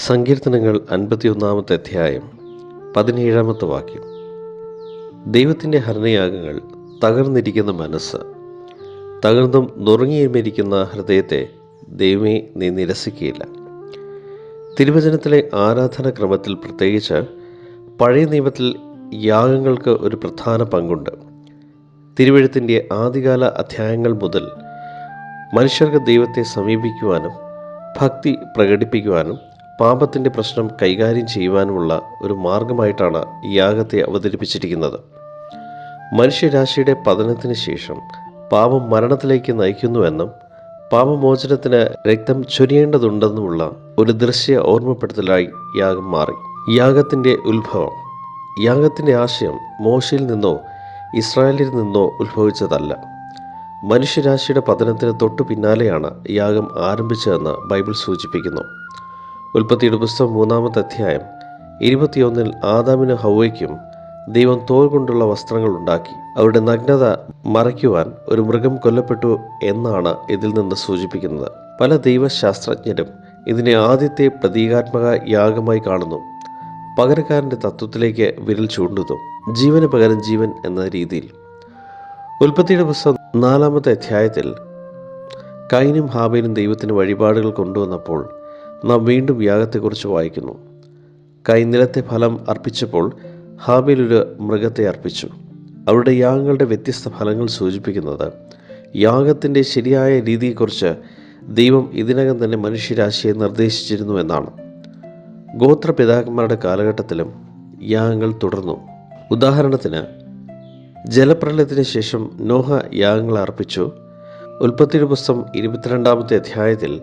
സങ്കീർത്തനങ്ങൾ 51 അധ്യായം 17 വാക്യം. ദൈവത്തിൻ്റെ ഹരണയാഗങ്ങൾ തകർന്നിരിക്കുന്ന മനസ്സ്, തകർന്നും നുറുങ്ങിയുമിരിക്കുന്ന ഹൃദയത്തെ ദൈവമേ നീ നിരസിക്കുകയില്ല. തിരുവചനത്തിലെ ആരാധനാക്രമത്തിൽ, പ്രത്യേകിച്ച് പഴയ നിയമത്തിൽ, യാഗങ്ങൾക്ക് ഒരു പ്രധാന പങ്കുണ്ട്. തിരുവെഴുത്തിൻ്റെ ആദ്യകാല അധ്യായങ്ങൾ മുതൽ മനുഷ്യർക്ക് ദൈവത്തെ സമീപിക്കുവാനും ഭക്തി പ്രകടിപ്പിക്കുവാനും പാപത്തിൻ്റെ പ്രശ്നം കൈകാര്യം ചെയ്യുവാനുമുള്ള ഒരു മാർഗമായിട്ടാണ് യാഗത്തെ അവതരിപ്പിച്ചിരിക്കുന്നത്. മനുഷ്യരാശിയുടെ പതനത്തിന് ശേഷം പാപം മരണത്തിലേക്ക് നയിക്കുന്നുവെന്നും പാപമോചനത്തിന് രക്തം ചൊരിയേണ്ടതുണ്ടെന്നുമുള്ള ഒരു ദൃശ്യ ഓർമ്മപ്പെടുത്തലായി യാഗം മാറി. യാഗത്തിൻ്റെ ഉത്ഭവം. യാഗത്തിൻ്റെ ആശയം മോശയിൽ നിന്നോ ഇസ്രായേലിൽ നിന്നോ ഉത്ഭവിച്ചതല്ല. മനുഷ്യരാശിയുടെ പതനത്തിന് തൊട്ടു പിന്നാലെയാണ് യാഗം ആരംഭിച്ചതെന്ന് ബൈബിൾ സൂചിപ്പിക്കുന്നു. ഉൽപ്പത്തിയുടെ പുസ്തകം 3 അധ്യായം 21 ആദാമിനും ഹവ്വയ്ക്കും ദൈവം തോൽ കൊണ്ടുള്ള വസ്ത്രങ്ങൾ ഉണ്ടാക്കി. അവരുടെ നഗ്നത മറയ്ക്കുവാൻ ഒരു മൃഗം കൊല്ലപ്പെട്ടു എന്നാണ് ഇതിൽ നിന്ന് സൂചിപ്പിക്കുന്നത്. പല ദൈവശാസ്ത്രജ്ഞരും ഇതിനെ ആദ്യത്തെ പ്രതീകാത്മക യാഗമായി കാണുന്നു. പകരക്കാരൻ്റെ തത്വത്തിലേക്ക് വിരൽ ചൂണ്ടുന്നു, ജീവന് പകരം ജീവൻ എന്ന രീതിയിൽ. ഉൽപ്പത്തിയുടെ പുസ്തകം 4 അധ്യായത്തിൽ കയീനും ഹാബേലും ദൈവത്തിന് വഴിപാടുകൾ കൊണ്ടുവന്നപ്പോൾ നാം വീണ്ടും യാഗത്തെക്കുറിച്ച് വായിക്കുന്നു. കയീൻ നിലത്തെ ഫലം അർപ്പിച്ചപ്പോൾ ഹാബേൽ ഒരു മൃഗത്തെ അർപ്പിച്ചു. അവരുടെ യാഗങ്ങളുടെ വ്യത്യസ്ത ഫലങ്ങൾ സൂചിപ്പിക്കുന്നത് യാഗത്തിൻ്റെ ശരിയായ രീതിയെക്കുറിച്ച് ദൈവം ഇതിനകം തന്നെ മനുഷ്യരാശിയെ നിർദ്ദേശിച്ചിരുന്നു എന്നാണ്. ഗോത്രപിതാക്കന്മാരുടെ കാലഘട്ടത്തിലും യാഗങ്ങൾ തുടർന്നു. ഉദാഹരണത്തിന്, ജലപ്രളയത്തിന് ശേഷം നോഹ യാഗങ്ങൾ അർപ്പിച്ചു. ഉൽപ്പത്തിയുടെ പുസ്തകം 22 അധ്യായത്തിൽ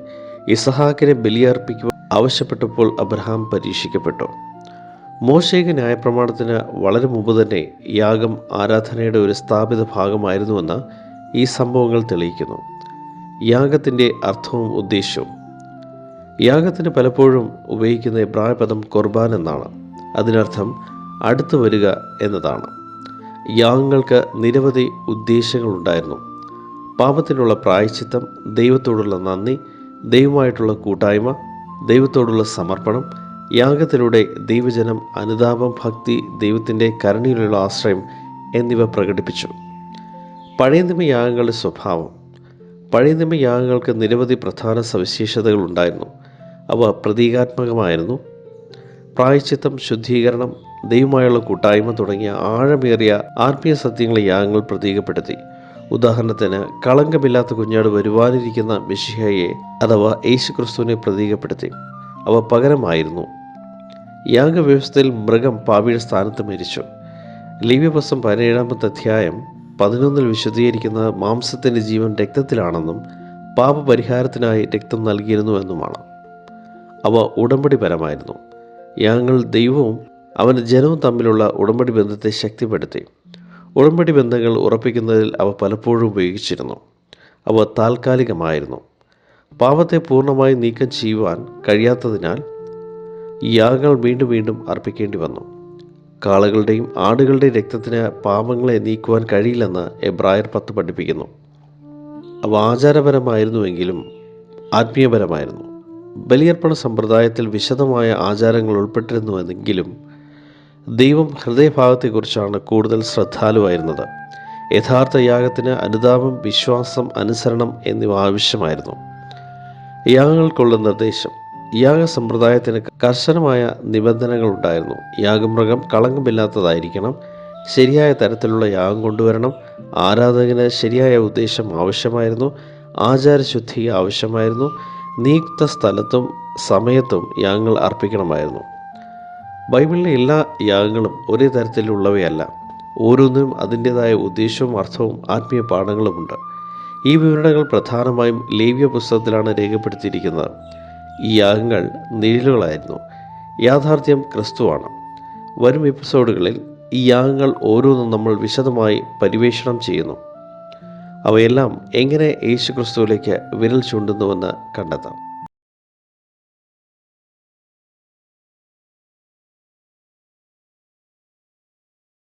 ഇസഹാക്കിനെ ബലിയർപ്പിക്കുവാൻ ആവശ്യപ്പെട്ടപ്പോൾ അബ്രഹാം പരീക്ഷിക്കപ്പെട്ടു. മോശെയ്ക്ക് ന്യായപ്രമാണത്തിന് വളരെ മുമ്പ് തന്നെ യാഗം ആരാധനയുടെ ഒരു സ്ഥാപിത ഭാഗമായിരുന്നുവെന്ന് ഈ സംഭവങ്ങൾ തെളിയിക്കുന്നു. യാഗത്തിൻ്റെ അർത്ഥവും ഉദ്ദേശ്യവും. യാഗത്തിന് പലപ്പോഴും ഉപയോഗിക്കുന്ന എബ്രായ പദം ഖുർബാൻ എന്നാണ്. അതിനർത്ഥം അടുത്തു വരിക എന്നതാണ്. യാഗങ്ങൾക്ക് നിരവധി ഉദ്ദേശങ്ങളുണ്ടായിരുന്നു. പാപത്തിനുള്ള പ്രായശ്ചിത്തം, ദൈവത്തോടുള്ള നന്ദി, ദൈവമായിട്ടുള്ള കൂട്ടായ്മ, ദൈവത്തോടുള്ള സമർപ്പണം. യാഗത്തിലൂടെ ദൈവജനം അനുതാപം, ഭക്തി, ദൈവത്തിൻ്റെ കരുണയിലുള്ള ആശ്രയം എന്നിവ പ്രകടിപ്പിച്ചു. പഴയ നിയമ യാഗങ്ങളുടെ സ്വഭാവം. പഴയ നിയമ യാഗങ്ങൾക്ക് നിരവധി പ്രധാന സവിശേഷതകൾ ഉണ്ടായിരുന്നു. അവ പ്രതീകാത്മകമായിരുന്നു. പ്രായശ്ചിത്തം, ശുദ്ധീകരണം, ദൈവമായുള്ള കൂട്ടായ്മ തുടങ്ങിയ ആഴമേറിയ ആത്മീയ സത്യങ്ങളെ യാഗങ്ങൾ പ്രതീകപ്പെടുത്തി. ഉദാഹരണത്തിന്, കളങ്കമില്ലാത്ത കുഞ്ഞാട് വരുവാനിരിക്കുന്ന മിശിഹയെ അഥവാ യേശുക്രിസ്തുവിനെ പ്രതീകപ്പെടുത്തി. അവ പകരമായിരുന്നു. യാഗവ്യവസ്ഥയിൽ മൃഗം പാപിയുടെ സ്ഥാനത്ത് മരിച്ചു. ലേവ്യപുസ്തകം 17 അധ്യായം 11 വിശദീകരിക്കുന്ന മാംസത്തിൻ്റെ ജീവൻ രക്തത്തിലാണെന്നും പാപപരിഹാരത്തിനായി രക്തം നൽകിയിരുന്നുവെന്നുമാണ്. അവ ഉടമ്പടിപരമായിരുന്നു. യാഗങ്ങൾ ദൈവവും അവൻ്റെ ജനവും തമ്മിലുള്ള ഉടമ്പടി ബന്ധത്തെ ശക്തിപ്പെടുത്തി. ഉടമ്പടി ബന്ധങ്ങൾ ഉറപ്പിക്കുന്നതിൽ അവ പലപ്പോഴും ഉപയോഗിച്ചിരുന്നു. അവ താൽക്കാലികമായിരുന്നു. പാപത്തെ പൂർണ്ണമായി നീക്കം ചെയ്യുവാൻ കഴിയാത്തതിനാൽ ഈ യാഗങ്ങൾ വീണ്ടും വീണ്ടും അർപ്പിക്കേണ്ടി വന്നു. കാളകളുടെയും ആടുകളുടെയും രക്തത്തിന് പാപങ്ങളെ നീക്കുവാൻ കഴിയില്ലെന്ന് എബ്രായർ 10 പഠിപ്പിക്കുന്നു. അവ ആചാരപരമായിരുന്നുവെങ്കിലും ആത്മീയപരമായിരുന്നു. ബലിയർപ്പണ സമ്പ്രദായത്തിൽ വിശദമായ ആചാരങ്ങൾ ഉൾപ്പെട്ടിരുന്നുവെങ്കിലും ദൈവം ഹൃദയഭാഗത്തെക്കുറിച്ചാണ് കൂടുതൽ ശ്രദ്ധാലുവായിരുന്നത്. യഥാർത്ഥ യാഗത്തിന് അനുതാപം, വിശ്വാസം, അനുസരണം എന്നിവ ആവശ്യമായിരുന്നു. യാഗങ്ങൾക്കുള്ള നിർദ്ദേശം. യാഗസമ്പ്രദായത്തിന് കർശനമായ നിബന്ധനകളുണ്ടായിരുന്നു. യാഗമൃഗം കളങ്കമില്ലാത്തതായിരിക്കണം. ശരിയായ തരത്തിലുള്ള യാഗം കൊണ്ടുവരണം. ആരാധകന് ശരിയായ ഉദ്ദേശം ആവശ്യമായിരുന്നു. ആചാരശുദ്ധി ആവശ്യമായിരുന്നു. നിയുക്ത സ്ഥലത്തും സമയത്തും യാഗങ്ങൾ അർപ്പിക്കണമായിരുന്നു. ബൈബിളിലെ എല്ലാ യാഗങ്ങളും ഒരേ തരത്തിലുള്ളവയല്ല. ഓരോന്നിനും അതിൻ്റേതായ ഉദ്ദേശവും അർത്ഥവും ആത്മീയ പാഠങ്ങളുമുണ്ട്. ഈ വിവരണകൾ പ്രധാനമായും ലേവ്യ പുസ്തകത്തിലാണ് രേഖപ്പെടുത്തിയിരിക്കുന്നത്. ഈ യാഗങ്ങൾ നിഴലുകളായിരുന്നു. യാഥാർത്ഥ്യം ക്രിസ്തുവാണ്. വരും എപ്പിസോഡുകളിൽ ഈ യാഗങ്ങൾ ഓരോന്നും നമ്മൾ വിശദമായി പര്യവേഷണം ചെയ്യുന്നു. അവയെല്ലാം എങ്ങനെ യേശു ക്രിസ്തുവിലേക്ക് വിരൽ ചൂണ്ടുന്നുവെന്ന് കണ്ടെത്താം.